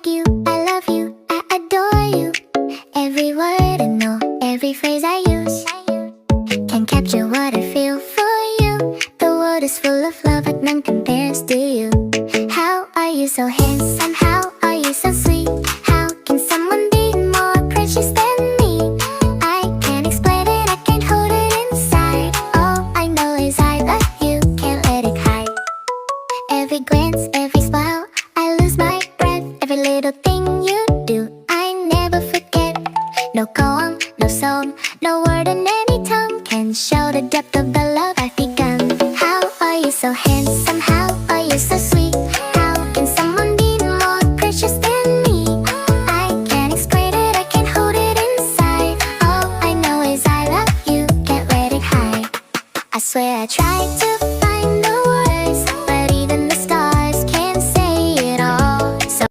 like you, I love you, I adore you. Every word I know, every phrase I use can capture what I feel for you. The world is full of love, but none compares to you. How are you so handsome? How are you so sweet? How can someone be more precious than me? I can't explain it, I can't hold it inside. All I know is I love you, can't let it hide. Every glance, every smile, I lose my breath. Every little thing you do, I never forget. No poem, no song, no word in any tongue can show the depth of the love I've begun. How are you so handsome? How are you so sweet? How can someone be more precious than me? I can't explain it, I can't hold it inside. All I know is I love you, can't let it hide. I swear I tried to find the words, but even the stars can't say it all. So